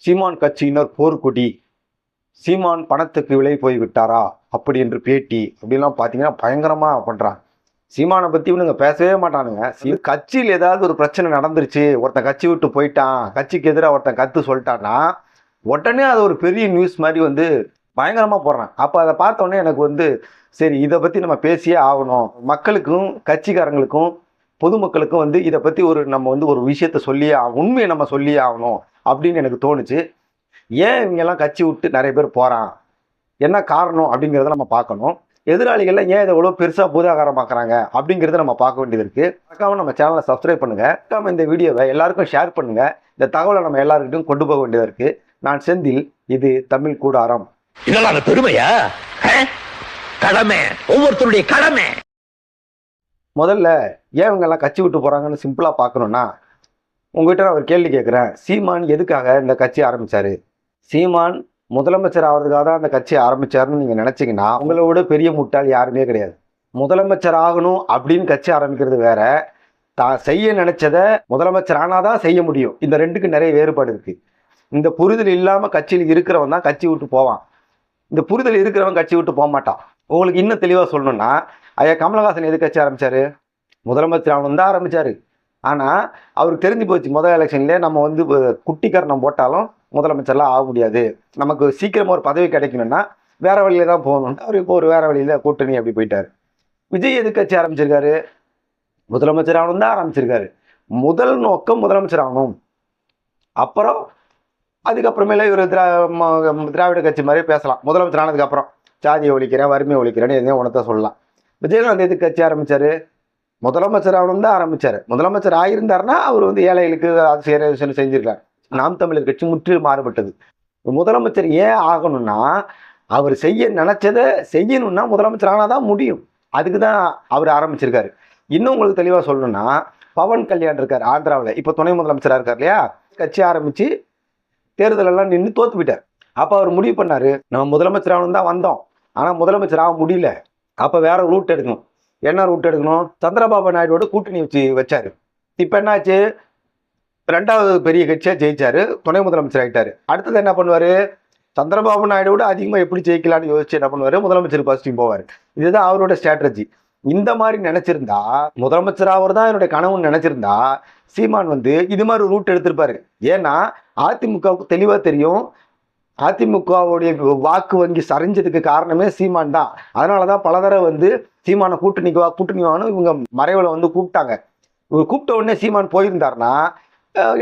சீமான் கட்சியினர் போர்க்கொடி, சீமான் பணத்துக்கு விலை போய்விட்டாரா அப்படி என்று பேட்டி அப்படிலாம் பார்த்தீங்கன்னா பயங்கரமாக பண்ணுறாங்க. சீமானை பற்றி இவனுங்க பேசவே மாட்டானுங்க. கட்சியில் ஏதாவது ஒரு பிரச்சனை நடந்துருச்சு, ஒருத்தன் கட்சி விட்டு போயிட்டான், கட்சிக்கு எதிராக ஒருத்தன் கருத்து சொல்லிட்டான்னா உடனே அது ஒரு பெரிய நியூஸ் மாதிரி வந்து பயங்கரமாக போடுறான். அப்போ அதை பார்த்தோன்னே எனக்கு வந்து சரி, இதை பற்றி நம்ம பேசியே ஆகணும். மக்களுக்கும் கட்சிக்காரங்களுக்கும் பொதுமக்களுக்கும் வந்து இதை பற்றி நம்ம வந்து ஒரு விஷயத்த சொல்லியே உண்மையை நம்ம சொல்லியே ஆகணும் அப்படின்னு எனக்கு தோணுச்சு. ஏன் இவங்கெல்லாம் கட்சி விட்டு நிறைய பேர் போகிறான், என்ன காரணம் அப்படிங்கிறத நம்ம பார்க்கணும். எதிராளிகள்லாம் ஏன் இதை எவ்வளோ பெருசாக பூதாகாரமாக்குறாங்க அப்படிங்கிறத நம்ம பார்க்க வேண்டியது இருக்குது. மறக்காம நம்ம சேனலை சப்ஸ்கிரைப் பண்ணுங்கள். மறக்காம இந்த வீடியோவை எல்லாருக்கும் ஷேர் பண்ணுங்கள். இந்த தகவலை நம்ம எல்லாருக்கிட்டையும் கொண்டு போக வேண்டியதாக இருக்குது. நான் செந்தில், இது தமிழ் கூடாரம். இதெல்லாம் பெருமையா? கடமை, ஒவ்வொருத்தருடைய கடமை. முதல்ல ஏன் இவங்கெல்லாம் கட்சி விட்டு போகிறாங்கன்னு சிம்பிளாக பார்க்கணுன்னா, உங்ககிட்ட நான் ஒரு கேள்வி கேட்குறேன். சீமான் எதுக்காக இந்த கட்சி ஆரம்பித்தார்? சீமான் முதலமைச்சர் ஆகிறதுக்காக தான் அந்த கட்சி ஆரம்பித்தாருன்னு நீங்கள் நினச்சிங்கன்னா உங்களோட பெரிய முட்டாள் யாருமே கிடையாது. முதலமைச்சர் ஆகணும் அப்படின்னு கட்சி ஆரம்பிக்கிறது வேற, தான் செய்ய நினைச்சதை முதலமைச்சர் ஆனால் தான் செய்ய முடியும். இந்த ரெண்டுக்கு நிறைய வேறுபாடு இருக்குது. இந்த புரிதல் இல்லாமல் கட்சியில் இருக்கிறவன் தான் கட்சி விட்டு போவான். இந்த புரிதல் இருக்கிறவன் கட்சி விட்டு போக மாட்டான். உங்களுக்கு இன்னும் தெளிவாக சொல்லணும்னா, ஐயா கமலஹாசன் எது கட்சி ஆரம்பித்தார்? முதலமைச்சர் ஆகணும் தான் ஆரம்பித்தார். ஆனால் அவருக்கு தெரிஞ்சு போச்சு, முதல் எலெக்ஷன்லேயே நம்ம வந்து குட்டிக்கரணம் போட்டாலும் முதலமைச்சர்லாம் ஆக முடியாது, நமக்கு சீக்கிரமாக ஒரு பதவி கிடைக்கணும்னா வேற வழியில தான் போகணும்னு அவர் இப்போ ஒரு வேற வழியில் கூட்டணி அப்படி போயிட்டார். விஜய் எது கட்சி ஆரம்பிச்சிருக்காரு? முதலமைச்சர் ஆகணும் தான் ஆரம்பிச்சிருக்காரு. முதல் நோக்கம் முதலமைச்சர் ஆகணும். அப்புறம் அதுக்கப்புறமேல இவர் திராவிட கட்சி மாதிரி பேசலாம். முதலமைச்சர் ஆனதுக்கப்புறம் சாதியை ஒழிக்கிறேன், வறுமையை ஒழிக்கிறேன்னு எதையும் உணர்த்த சொல்லலாம். விஜயகாந்த் எது கட்சி ஆரம்பித்தார்? முதலமைச்சர் ஆகணும் தான் ஆரம்பித்தார். முதலமைச்சர் ஆகியிருந்தாருன்னா அவர் வந்து ஏழைகளுக்கு அது செய்ய செஞ்சிருக்காரு. நாம் தமிழர் கட்சி முற்றிலும் மாறுபட்டது. முதலமைச்சர் ஏன் ஆகணும்னா, அவர் செய்ய நினைச்சதை செய்யணும்னா முதலமைச்சர் ஆனால் தான் முடியும். அதுக்கு தான் அவர் ஆரம்பிச்சிருக்காரு. இன்னும் உங்களுக்கு தெளிவாக சொல்லணும்னா, பவன் கல்யாண் இருக்கார் ஆந்திராவில், இப்போ துணை முதலமைச்சராக இருக்கார் இல்லையா, கட்சி ஆரம்பித்து தேர்தலெல்லாம் நின்று தோத்து போயிட்டார். அப்போ அவர் முடிவு பண்ணார், நம்ம முதலமைச்சர் ஆகணும் தான் வந்தோம், ஆனால் முதலமைச்சர் ஆக முடியல, அப்போ வேற ரூட் எடுக்கணும். என்ன ரூட் எடுக்கணும்? சந்திரபாபு நாயுடுவோட கூட்டணி வச்சார். இப்போ என்னாச்சு? ரெண்டாவது பெரிய கட்சியாக ஜெயிச்சாரு, துணை முதலமைச்சர் ஆகிட்டார். அடுத்தது என்ன பண்ணுவார்? சந்திரபாபு நாயுடுவோட அதிகமாக எப்படி ஜெயிக்கலான்னு யோசிச்சு என்ன பண்ணுவார்? முதலமைச்சர் ஃபர்ஸ்ட்டையும் போவார். இதுதான் அவரோட ஸ்ட்ராட்டஜி. இந்த மாதிரி நினைச்சிருந்தா, முதலமைச்சர் அவர் தான் என்னுடைய கனவுன்னு நினைச்சிருந்தா சீமான் வந்து இது மாதிரி ரூட் எடுத்திருப்பாரு. ஏன்னா அதிமுகவுக்கு தெளிவாக தெரியும், அதிமுகவுடைய வாக்கு வங்கி சரிஞ்சதுக்கு காரணமே சீமான் தான். அதனால தான் பல தடவை வந்து சீமானை கூட்டணி வான்னு இவங்க மறைவில் வந்து கூப்பிட்டாங்க. இவர் கூப்பிட்ட உடனே சீமான் போயிருந்தாருன்னா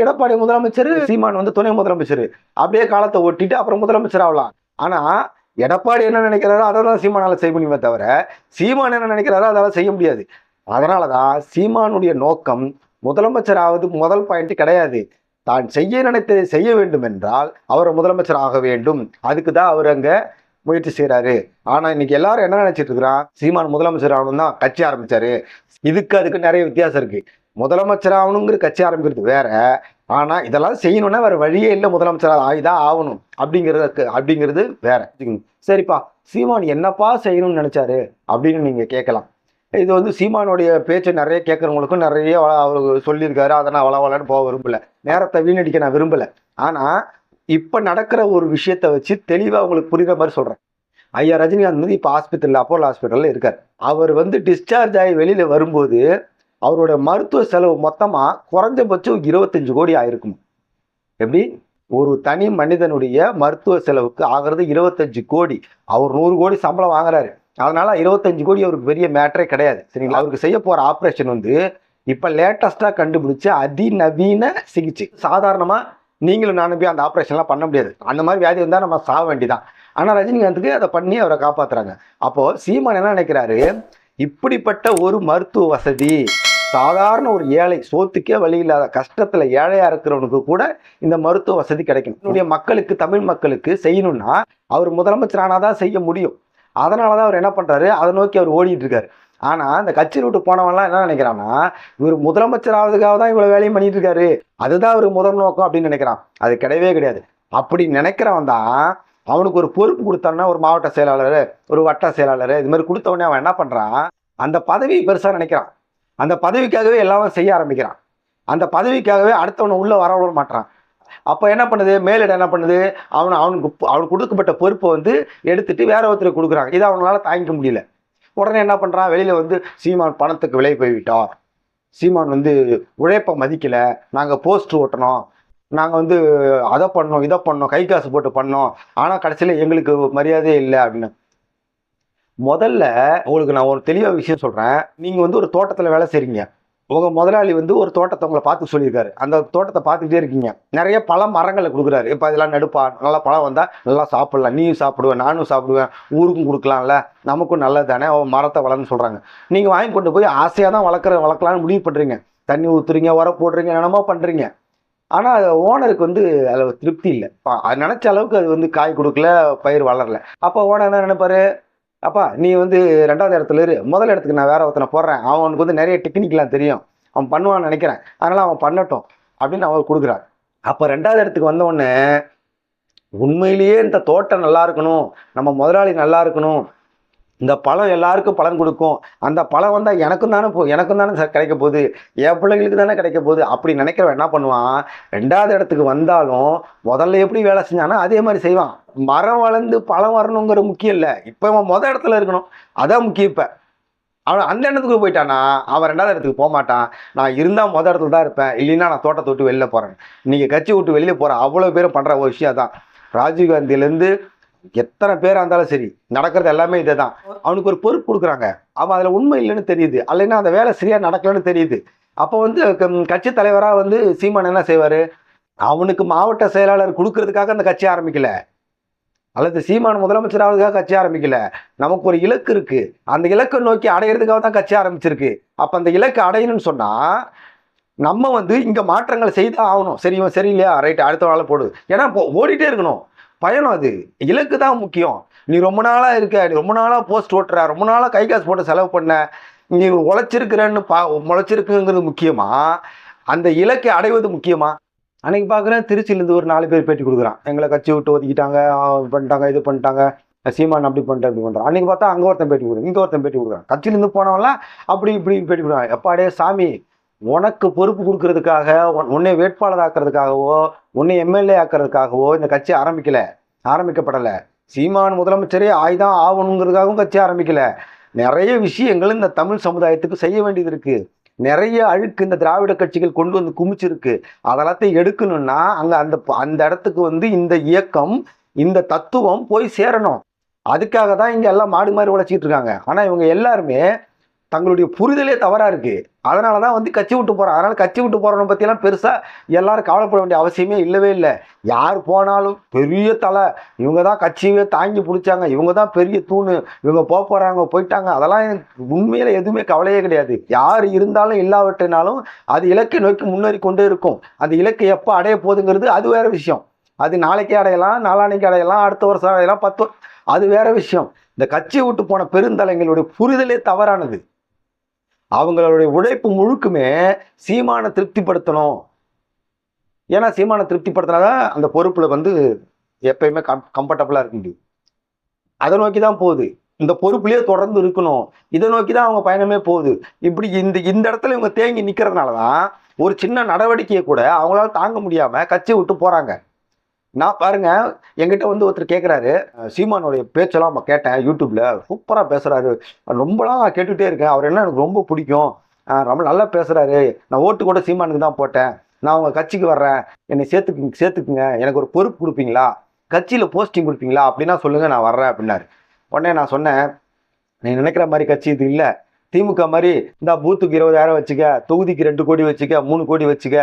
எடப்பாடி முதலமைச்சர், சீமான் வந்து துணை முதலமைச்சர், அப்படியே காலத்தை ஒட்டிட்டு அப்புறம் முதலமைச்சர் ஆகலாம். ஆனால் எடப்பாடி என்ன நினைக்கிறாரோ அதை தான் சீமானால் செய்ய முடியுமே தவிர, சீமான் என்ன நினைக்கிறாரோ அதால் செய்ய முடியாது. அதனால தான் சீமானுடைய நோக்கம் முதலமைச்சர் ஆவது முதல் பாயிண்ட் கிடையாது. தான் செய்ய நினைத்ததை செய்ய வேண்டும் என்றால் அவர் முதலமைச்சர் ஆக வேண்டும். அதுக்கு தான் அவர் அங்கே முயற்சி செய்கிறாரு. ஆனால் இன்னைக்கு எல்லாரும் என்ன நினைச்சிட்டு இருக்கிறான்? சீமான் முதலமைச்சர் ஆகணும் தான் கட்சி ஆரம்பிச்சாரு. அதுக்கு நிறைய வித்தியாசம் இருக்கு. முதலமைச்சர் ஆகணுங்கிற கட்சி ஆரம்பிக்கிறது வேற, ஆனால் இதெல்லாம் செய்யணும்னா வேற வழியே இல்லை, முதலமைச்சர் ஆகிதான் ஆகணும் அப்படிங்கிறது வேற. சரிப்பா, சீமான் என்னப்பா செய்யணும்னு நினைச்சாரு அப்படின்னு நீங்க கேட்கலாம். இது வந்து சீமானுடைய பேச்சை நிறைய கேட்குறவங்களுக்கும் நிறைய அவர் சொல்லியிருக்காரு. அதை நான் வளவலன்னு போக விரும்பலை, நேரத்தை வீணடிக்க நான் விரும்பலை. ஆனால் இப்போ நடக்கிற ஒரு விஷயத்த வச்சு தெளிவாக உங்களுக்கு புரிகிற மாதிரி சொல்கிறேன். ஐயா ரஜினிகாந்த் வந்து இப்போ ஹாஸ்பிட்டலில், அப்போலோ ஹாஸ்பிட்டலில் இருக்கார். அவர் வந்து டிஸ்சார்ஜ் ஆகி வெளியில் வரும்போது அவரோட மருத்துவ செலவு மொத்தமாக குறைஞ்சபட்சம் 25 கோடி ஆயிருக்கும். எப்படி? ஒரு தனி மனிதனுடைய மருத்துவ செலவுக்கு ஆகிறது 25 கோடி. அவர் 100 கோடி சம்பளம் வாங்குறாரு. அதனால 25 கோடி அவருக்கு பெரிய மேட்டரே கிடையாது. சரிங்களா? அவருக்கு செய்ய போகிற ஆப்ரேஷன் வந்து இப்போ லேட்டஸ்ட்டாக கண்டுபிடிச்ச அதிநவீன சிகிச்சை. சாதாரணமாக நீங்களும் நானும் போய் அந்த ஆப்ரேஷன்லாம் பண்ண முடியாது. அந்த மாதிரி வியாதி வந்தால் நம்ம சாக வேண்டிதான். ஆனால் ரஜினிகாந்துக்கு அதை பண்ணி அவரை காப்பாற்றுறாங்க. அப்போது சீமான் என்ன நினைக்கிறாரு? இப்படிப்பட்ட ஒரு மருத்துவ வசதி சாதாரண ஒரு ஏழை, சோத்துக்கே வழி இல்லாத கஷ்டத்தில் ஏழையாக இருக்கிறவனுக்கு கூட இந்த மருத்துவ வசதி கிடைக்கும். என்னுடைய மக்களுக்கு, தமிழ் மக்களுக்கு செய்யணும்னா அவர் முதலமைச்சர் ஆனால் தான் செய்ய முடியும். அதனால தான் அவர் என்ன பண்ணுறாரு, அதை நோக்கி அவர் ஓடிட்டு இருக்காரு. ஆனால் இந்த கட்சி விட்டு போனவன்லாம் என்ன நினைக்கிறான்னா, இவர் முதலமைச்சர் ஆகிறதுக்காக தான் இவ்வளோ வேலையும் பண்ணிட்டு இருக்காரு, அதுதான் அவர் முதல் நோக்கம் அப்படின்னு நினைக்கிறான். அது கிடையவே கிடையாது. அப்படி நினைக்கிறவன் தான் அவனுக்கு ஒரு பொறுப்பு கொடுத்தான்னா, ஒரு மாவட்ட செயலாளர், ஒரு வட்ட செயலாளர், இது மாதிரி கொடுத்த உடனே அவன் என்ன பண்ணுறான், அந்த பதவி பெருசாக நினைக்கிறான். அந்த பதவிக்காகவே எல்லாமே செய்ய ஆரம்பிக்கிறான். அந்த பதவிக்காகவே அடுத்தவனை உள்ளே வர விட மாட்டான். அப்போ என்ன பண்ணுது, மேலிடம் என்ன பண்ணுது, அவனுக்கு கொடுக்கப்பட்ட பொறுப்பை வந்து எடுத்துட்டு வேற ஒருத்தருக்கு கொடுக்குறாங்க. இதை அவங்களால தாங்கிக்க முடியல. உடனே என்ன பண்ணுறான், வெளியில் வந்து சீமான் பணத்துக்கு விலை போய்விட்டோம், சீமான் வந்து உழைப்பை மதிக்கலை, நாங்கள் போஸ்டர் ஓட்டணும், நாங்கள் வந்து அதை பண்ணோம் இதை பண்ணோம் கை காசு போட்டு பண்ணோம், ஆனால் கடைசியில் எங்களுக்கு மரியாதையே இல்லை அப்படின்னு. முதல்ல உங்களுக்கு நான் ஒரு தெளிவாக விஷயம் சொல்கிறேன். நீங்கள் வந்து ஒரு தோட்டத்தில் வேலை செய்கிறீங்க. உங்கள் முதலாளி வந்து ஒரு தோட்டத்தை உங்களை பார்த்து சொல்லியிருக்காரு. அந்த தோட்டத்தை பார்த்துக்கிட்டே இருக்கீங்க. நிறைய பல மரங்களை கொடுக்குறாரு. இப்போ இதெல்லாம் நடுப்பா, நல்லா பழம் வந்தால் நல்லா சாப்பிட்லாம், நீயும் சாப்பிடுவேன் நானும் சாப்பிடுவேன், ஊருக்கும் கொடுக்கலாம்ல, நமக்கும் நல்லது தானே, மரத்தை வளர்ன்னு சொல்கிறாங்க. நீங்கள் வாங்கி கொண்டு போய் ஆசையாக தான் வளர்க்கலான்னு முடிவு பண்ணுறீங்க. தண்ணி ஊற்றுறீங்க, உரம் போடுறீங்க, என்னமோ பண்ணுறீங்க. ஆனால் அது ஓனருக்கு வந்து அதில் திருப்தி இல்லை. அது நினச்ச அளவுக்கு அது வந்து காய் கொடுக்கல, பயிர் வளரல. அப்போ ஓனர் என்ன நினைப்பாரு, அப்பா நீ வந்து 2வது இடத்துல இரு, முதல் இடத்துக்கு நான் வேற ஒருத்தனை போடுறேன், அவனுக்கு வந்து நிறைய டெக்னிக்லாம் தெரியும், அவன் பண்ணுவான்னு நினைக்கிறேன், அதனால அவன் பண்ணட்டும் அப்படின்னு அவர் கொடுக்குறாரு. அப்போ 2வது இடத்துக்கு வந்த உடனே உண்மையிலேயே இந்த தோட்டம் நல்லா இருக்கணும், நம்ம முதலாளி நல்லா இருக்கணும், இந்த பழம் எல்லாருக்கும் பலன் கொடுக்கும், அந்த பழம் வந்தால் எனக்கும் தானே கிடைக்க போகுது, என் பிள்ளைங்களுக்கு தானே கிடைக்க போகுது அப்படி நினைக்கிறவன் என்ன பண்ணுவான், 2வது இடத்துக்கு வந்தாலும் முதல்ல எப்படி வேலை செஞ்சானா அதே மாதிரி செய்வான். மரம் வளர்ந்து பழம் வரணுங்கிற முக்கியம் இல்லை, இப்போ அவன் முதல் இடத்துல இருக்கணும், அதான் முக்கியம். இப்போ அவன் அந்த இடத்துக்கு போயிட்டானா அவன் 2வது இடத்துக்கு போக மாட்டான். நான் இருந்தால் முதல் இடத்துல தான் இருப்பேன், இல்லைன்னா நான் தோட்டத்தை விட்டு வெளில போகிறேன். நீங்கள் கட்சி விட்டு வெளியே போகிற அவ்வளோ பேரும் பண்ணுற ஒரு விஷயம் தான். ராஜீவ்காந்திலேருந்து எத்தனை பேராக இருந்தாலும் சரி நடக்கிறது எல்லாமே இதை தான். அவனுக்கு ஒரு பொறுப்பு கொடுக்குறாங்க, அவன் அதில் உண்மை இல்லைன்னு தெரியுது, இல்லைன்னா அந்த வேலை சரியாக நடக்கலன்னு தெரியுது. அப்போ வந்து கட்சி தலைவராக வந்து சீமான் என்ன செய்வார், அவனுக்கு மாவட்ட செயலாளர் கொடுக்கறதுக்காக அந்த கட்சி ஆரம்பிக்கல, அல்லது சீமான் முதலமைச்சர் ஆகிறதுக்காக கட்சி ஆரம்பிக்கல. நமக்கு ஒரு இலக்கு இருக்கு, அந்த இலக்கை நோக்கி அடையிறதுக்காக தான் கட்சி ஆரம்பிச்சிருக்கு. அப்போ அந்த இலக்கை அடையணும்னு சொன்னால் நம்ம வந்து இங்கே மாற்றங்களை செய்தான் ஆகணும். சரி இவன் சரியில்லையா, ரைட்டு அடுத்த நாளை போடு, ஏன்னா ஓடிட்டே இருக்கணும். பயணம் அது, இலக்கு தான் முக்கியம். நீ ரொம்ப நாளாக இருக்க, நீ ரொம்ப நாளாக போஸ்ட் ஓட்டுற, ரொம்ப நாளாக கை காசு போட்டு செலவு பண்ண, நீ உழைச்சிருக்கிறன்னு முளைச்சிருக்குங்கிறது முக்கியமா, அந்த இலக்கை அடைவது முக்கியமா? அன்னைக்கு பார்க்குறேன் திருச்சியிலேருந்து ஒரு 4 பேர் பேட்டி கொடுக்குறான், எங்களை கட்சி விட்டு ஒதுக்கிட்டாங்க, பண்ணிட்டாங்க, இது பண்ணிட்டாங்க, சீமான் அப்படி பண்ணிட்டு அப்படி பண்ணுறான். அன்றைக்கி பார்த்தா அங்கே ஒருத்தன் பேட்டி கொடுக்குறான், இங்கே ஒருத்தன் பேட்டி கொடுக்குறான். கட்சியிலேருந்து போனவங்களாம் அப்படி இப்படி பேட்டி கொடுக்குறான். எப்பாடே சாமி, உனக்கு பொறுப்பு கொடுக்கறதுக்காக, உன்னை வேட்பாளர் ஆக்கிறதுக்காகவோ, உன்னை எம்எல்ஏ ஆக்கிறதுக்காகவோ இந்த கட்சி ஆரம்பிக்கப்படலை. சீமான் முதலமைச்சரே ஆய்தான் ஆகணுங்கிறதுக்காகவும் கட்சி ஆரம்பிக்கல. நிறைய விஷயங்கள் இந்த தமிழ் சமுதாயத்துக்கு செய்ய வேண்டியது இருக்கு. நிறைய அழுக்கு இந்த திராவிட கட்சிகள் கொண்டு வந்து குமிச்சிருக்கு. அதெல்லாத்தையும் எடுக்கணும்னா அங்கே அந்த இடத்துக்கு வந்து இந்த இயக்கம், இந்த தத்துவம் போய் சேரணும். அதுக்காக தான் இங்கே எல்லாம் மாடு மாதிரி உழைச்சிட்டு இருக்காங்க. ஆனால் இவங்க எல்லாருமே தங்களுடைய புரிதலே தவறாக இருக்குது. அதனால தான் வந்து கட்சி விட்டு போகிறான். அதனால் கட்சி விட்டு போகிறவனை பற்றியெல்லாம் பெருசாக எல்லாரும் கவலைப்பட வேண்டிய அவசியமே இல்லவே இல்லை. யார் போனாலும் பெரிய தலை, இவங்க தான் கட்சியவே தாங்கி பிடிச்சாங்க, இவங்க தான் பெரிய தூணு, இவங்க போகிறாங்க போயிட்டாங்க, அதெல்லாம் எனக்கு உண்மையில் எதுவுமே கவலையே கிடையாது. யார் இருந்தாலும் இல்லாவிட்டினாலும் அது இலக்கை நோக்கி முன்னேறி கொண்டே இருக்கும். அந்த இலக்கை எப்போ அடைய போகுதுங்கிறது அது வேறு விஷயம். அது நாளைக்கே அடையலாம், நாளானைக்கு அடையலாம், அடுத்த வருஷம் அடையலாம், 10 அது வேறு விஷயம். இந்த கட்சியை விட்டு போன பெருந்தலைங்களுடைய புரிதலே தவறானது. அவங்களுடைய உழைப்பு முழுக்குமே சீமானை திருப்திப்படுத்தணும். ஏன்னா சீமானை திருப்திப்படுத்தினாதான் அந்த பொறுப்பில் வந்து எப்பயுமே கம்ஃபர்டபுளாக இருக்க முடியும். அதை நோக்கி தான் போகுது. இந்த பொறுப்புலேயே தொடர்ந்து இருக்கணும், இதை நோக்கி தான் அவங்க பயணமே போகுது. இப்படி இந்த இடத்துல இவங்க தேங்கி நிற்கிறதுனால தான் ஒரு சின்ன நடவடிக்கையை கூட அவங்களால தாங்க முடியாமல் கட்சியை விட்டு போகிறாங்க. நான் பாருங்க, என்கிட்ட வந்து ஒருத்தர் கேட்குறாரு, சீமானுடைய பேச்செல்லாம் நம்ம கேட்டேன் யூடியூப்ல, சூப்பராக பேசுகிறாரு, ரொம்பலாம் நான் கேட்டுகிட்டே இருக்கேன், அவர் என்ன எனக்கு ரொம்ப பிடிக்கும், ரொம்ப நல்லா பேசுகிறாரு, நான் ஓட்டு கூட சீமானுக்கு தான் போட்டேன், நான் உங்கள் கட்சிக்கு வர்றேன், என்னை சேர்த்துக்குங்க, எனக்கு ஒரு பொறுப்பு கொடுப்பீங்களா, கட்சியில் போஸ்டிங் கொடுப்பீங்களா அப்படின்னா சொல்லுங்கள், நான் வர்றேன் அப்படின்னாரு. உடனே நான் சொன்னேன், நீ நினைக்கிற மாதிரி கட்சி இது இல்லை, திமுக மாதிரி இந்த பூத்துக்கு 20,000 வச்சுக்க, தொகுதிக்கு 2 கோடி வச்சுக்க, 3 கோடி வச்சுக்க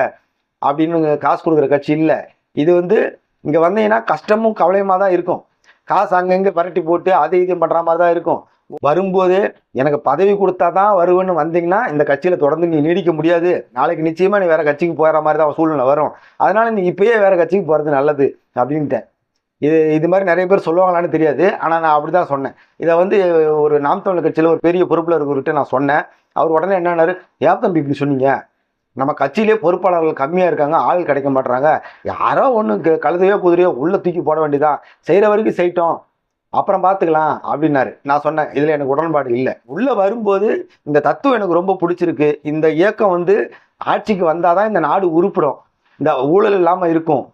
அப்படின்னு காசு கொடுக்குற கட்சி இல்லை. இது வந்து இங்கே வந்தீங்கன்னா கஷ்டமும் கவலையுமாக தான் இருக்கும். காசு அங்கங்கே பரட்டி போட்டு அதை இது பண்ணுற மாதிரி தான் இருக்கும். வரும்போது எனக்கு பதவி கொடுத்தா தான் வருவேன்னு வந்தீங்கன்னா இந்த கட்சியில் தொடர்ந்து நீ நீடிக்க முடியாது, நாளைக்கு நிச்சயமாக நீ வேறு கட்சிக்கு போகிற மாதிரி தான் சூழ்நிலை வரும், அதனால் நீ இப்போயே வேறு கட்சிக்கு போகிறது நல்லது அப்படின்ட்டேன். இது மாதிரி நிறைய பேர் சொல்லுவாங்களான்னு தெரியாது, ஆனால் நான் அப்படி தான் சொன்னேன். இதை வந்து ஒரு நாம் தமிழர் கட்சியில் ஒரு பெரிய பொறுப்பில் இருக்கிறவர்கிட்ட நான் சொன்னேன். அவர் உடனே என்னன்னாரு, ஏன் தம்பி இப்படி சொன்னீங்க, நம்ம கட்சியிலே பொறுப்பாளர்கள் கம்மியாக இருக்காங்க, ஆள் கிடைக்க மாட்டுறாங்க, யாரோ ஒன்று கழுதையோ குதிரையோ உள்ளே தூக்கி போட வேண்டியதான், செய்கிற வரைக்கும் செய்யட்டும், அப்புறம் பார்த்துக்கலாம் அப்படின்னாரு. நான் சொன்னேன், இதில் எனக்கு உடன்பாடு இல்லை. உள்ளே வரும்போது இந்த தத்துவம் எனக்கு ரொம்ப பிடிச்சிருக்கு, இந்த இயக்கம் வந்து ஆட்சிக்கு வந்தால் தான் இந்த நாடு உருப்பிடும், இந்த ஊழல் இல்லாமல் இருக்கும்,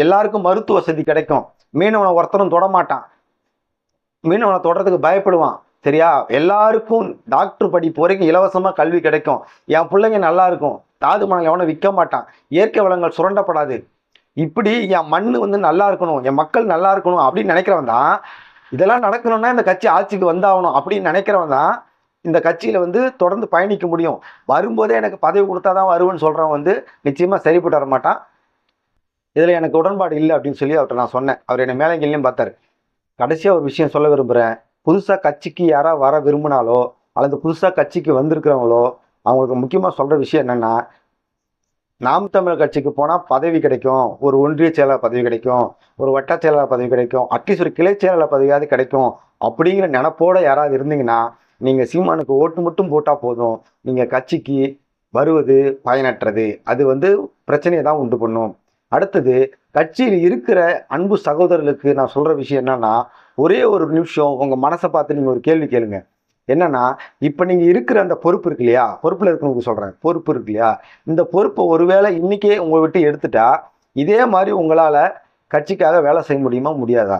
எல்லாருக்கும் மருத்துவ வசதி கிடைக்கும். மீனவனை ஒருத்தரும் தொடமாட்டான், மீனவனை தொடறதுக்கு பயப்படுவான். சரியா? எல்லாருக்கும் டாக்டர் படிப்பு வரைக்கும் இலவசமாக கல்வி கிடைக்கும். என் பிள்ளைங்க நல்லா இருக்கும், தாதுமணல் எவனும் விற்க மாட்டான், இயற்கை வளங்கள் சுரண்டப்படாது, இப்படி என் மண் வந்து நல்லா இருக்கணும், என் மக்கள் நல்லா இருக்கணும் அப்படின்னு நினைக்கிறவன் தான் இதெல்லாம் நடக்கணும்னா இந்த கட்சி ஆட்சிக்கு வந்தாகணும் அப்படின்னு நினைக்கிறவன் தான் இந்த கட்சியில் வந்து தொடர்ந்து பயணிக்க முடியும். வரும்போதே எனக்கு பதவி கொடுத்தா தான் வருவேன்னு சொல்கிறவன் வந்து நிச்சயமாக சரிப்பட்டு வர மாட்டான். இதில் எனக்கு உடன்பாடு இல்லை அப்படின்னு சொல்லி அவர்கிட்ட நான் சொன்னேன். அவர் என்னை மேலங்கிலையும் பார்த்தாரு. கடைசியாக ஒரு விஷயம் சொல்ல விரும்புகிறேன். புதுசாக கட்சிக்கு யாராவது வர விரும்பினாலோ அல்லது புதுசாக கட்சிக்கு வந்திருக்கிறவங்களோ அவங்களுக்கு முக்கியமாக சொல்கிற விஷயம் என்னென்னா, நாம் தமிழர் கட்சிக்கு போனால் பதவி கிடைக்கும், ஒரு ஒன்றிய செயலாளர் பதவி கிடைக்கும், ஒரு வட்ட செயலாளர் பதவி கிடைக்கும், அட்லீஸ்ட் ஒரு கிளை செயலாளர் பதவியாவது கிடைக்கும் அப்படிங்கிற நினப்போடு யாராவது இருந்தீங்கன்னா நீங்கள் சீமானுக்கு ஓட்டு மட்டும் போட்டால் போதும். நீங்கள் கட்சிக்கு வருவது பயனற்றது, அது வந்து பிரச்சனையை தான் உண்டு பண்ணும். அடுத்தது, கட்சியில் இருக்கிற அன்பு சகோதரர்களுக்கு நான் சொல்கிற விஷயம் என்னன்னா, ஒரே ஒரு நிமிஷம் உங்கள் மனசை பார்த்து நீங்கள் ஒரு கேள்வி கேளுங்க. என்னன்னா, இப்போ நீங்கள் இருக்கிற அந்த பொறுப்பு இருக்கு இல்லையா, பொறுப்பில் இருக்கவங்களுக்கு சொல்கிறேன், பொறுப்பு இருக்கு இல்லையா, இந்த பொறுப்பை ஒருவேளை இன்றைக்கே உங்களை விட்டு எடுத்துட்டா இதே மாதிரி உங்களால் கட்சிக்காக வேலை செய்ய முடியுமா, முடியாதா?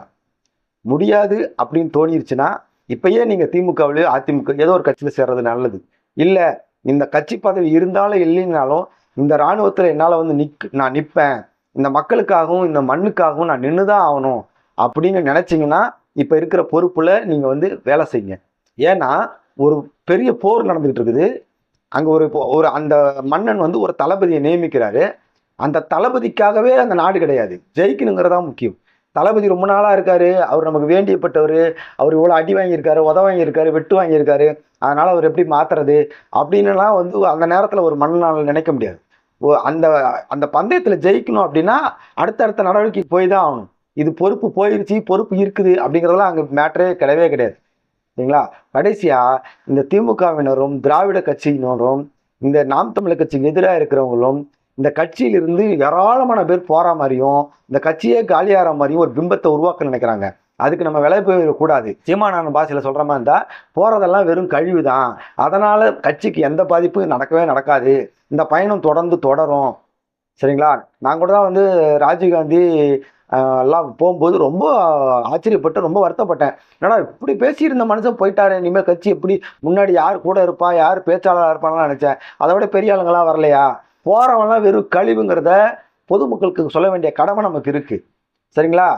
முடியாது அப்படின்னு தோணிருச்சுன்னா இப்பயே நீங்கள் திமுகவிலையோ அதிமுக ஏதோ ஒரு கட்சியில் சேர்றது நல்லது. இல்லை, இந்த கட்சி பதவி இருந்தாலும் இல்லைன்னாலும் இந்த இராணுவத்தில் என்னால் வந்து நான் நிற்பேன், இந்த மக்களுக்காகவும் இந்த மண்ணுக்காகவும் நான் நின்று தான் ஆகணும் அப்படின்னு நினச்சிங்கன்னா இப்போ இருக்கிற பொறுப்பில் நீங்கள் வந்து வேலை செய்யுங்க. ஏன்னா ஒரு பெரிய போர் நடந்துகிட்டு இருக்குது. அங்கே ஒரு அந்த மன்னன் வந்து ஒரு தளபதியை நியமிக்கிறாரு. அந்த தளபதிக்காகவே அந்த நாடு கிடையாது, ஜெயிக்கணுங்கிறதா முக்கியம். தளபதி ரொம்ப நாளாக இருக்காரு, அவர் நமக்கு வேண்டியப்பட்டவர், அவர் இவ்வளோ அடி வாங்கியிருக்காரு, உத வாங்கியிருக்காரு, வெட்டு வாங்கியிருக்காரு, அதனால் அவர் எப்படி மாற்றுறது அப்படின்னுலாம் வந்து அந்த நேரத்தில் ஒரு மன்னனால் நினைக்க முடியாது. அந்த அந்த பந்தயத்தில் ஜெயிக்கணும் அப்படின்னா அடுத்தடுத்த நடவடிக்கைக்கு போய் தான் ஆகணும். இது பொறுப்பு போயிடுச்சு, பொறுப்பு இருக்குது அப்படிங்கிறதெல்லாம் அங்கே மேட்டரே கிடையவே கிடையாது. சரிங்களா? கடைசியாக இந்த திமுகவினரும் திராவிட கட்சியினரும் இந்த நாம் தமிழர் கட்சிக்கு எதிராக இருக்கிறவங்களும் இந்த கட்சியிலிருந்து ஏராளமான பேர் போகிற மாதிரியும் இந்த கட்சியே காலியாகிற மாதிரியும் ஒரு பிம்பத்தை உருவாக்க நினைக்கிறாங்க. அதுக்கு நம்ம விலை போயிடக்கூடாது. சீமானான பாஷையில் சொல்கிற மாதிரி இருந்தால் போகிறதெல்லாம் வெறும் கழிவு தான், அதனால் கட்சிக்கு எந்த பாதிப்பும் நடக்கவே நடக்காது, இந்த பயணம் தொடர்ந்து தொடரும். சரிங்களா? நான் கூட தான் வந்து ராஜீவ்காந்தி எல்லாம் போகும்போது ரொம்ப ஆச்சரியப்பட்டு ரொம்ப வருத்தப்பட்டேன். என்னடா இப்படி பேசியிருந்த மனுஷன் போயிட்டாரு, இனிமேல் கட்சி எப்படி முன்னாடி யார் கூட இருப்பா, யார் பேச்சாளராக இருப்பான்னு நினச்சேன். அதை விட பெரிய ஆளுங்களாம் வரலையா? போகிறவங்களாம் வெறும் கழிவுங்கிறத பொதுமக்களுக்கு சொல்ல வேண்டிய கடமை நமக்கு இருக்குது. சரிங்களா?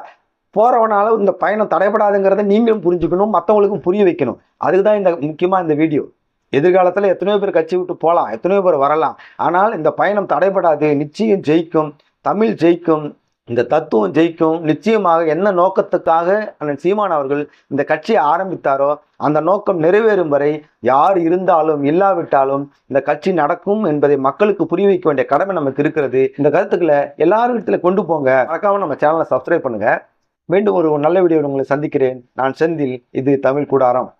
போகிறவனால இந்த பயணம் தடைபடாதுங்கிறத நீங்களும் புரிஞ்சுக்கணும், மற்றவங்களுக்கும் புரிய வைக்கணும். அதுக்கு தான் இந்த முக்கியமாக இந்த வீடியோ. எதிர்காலத்தில் எத்தனையோ பேர் கட்சி விட்டு போகலாம், எத்தனையோ பேர் வரலாம், ஆனால் இந்த பயணம் தடைபடாது, நிச்சயம் ஜெயிக்கும், தமிழ் ஜெயிக்கும், இந்த தத்துவம் ஜெயிக்கும். நிச்சயமாக என்ன நோக்கத்துக்காக அண்ணன் சீமான் அவர்கள் இந்த கட்சியை ஆரம்பித்தாரோ அந்த நோக்கம் நிறைவேறும் வரை யார் இருந்தாலும் இல்லாவிட்டாலும் இந்த கட்சி நடக்கும் என்பதை மக்களுக்கு புரிய வைக்க வேண்டிய கடமை நமக்கு இருக்கிறது. இந்த கருத்துக்களை எல்லாருக்கிட்ட கொண்டு போங்க. மறக்காம நம்ம சேனலை சப்ஸ்கிரைப் பண்ணுங்க. மீண்டும் ஒரு நல்ல வீடியோவில் உங்களை சந்திக்கிறேன். நான் செந்தில். இது தமிழ் கூடாரம்.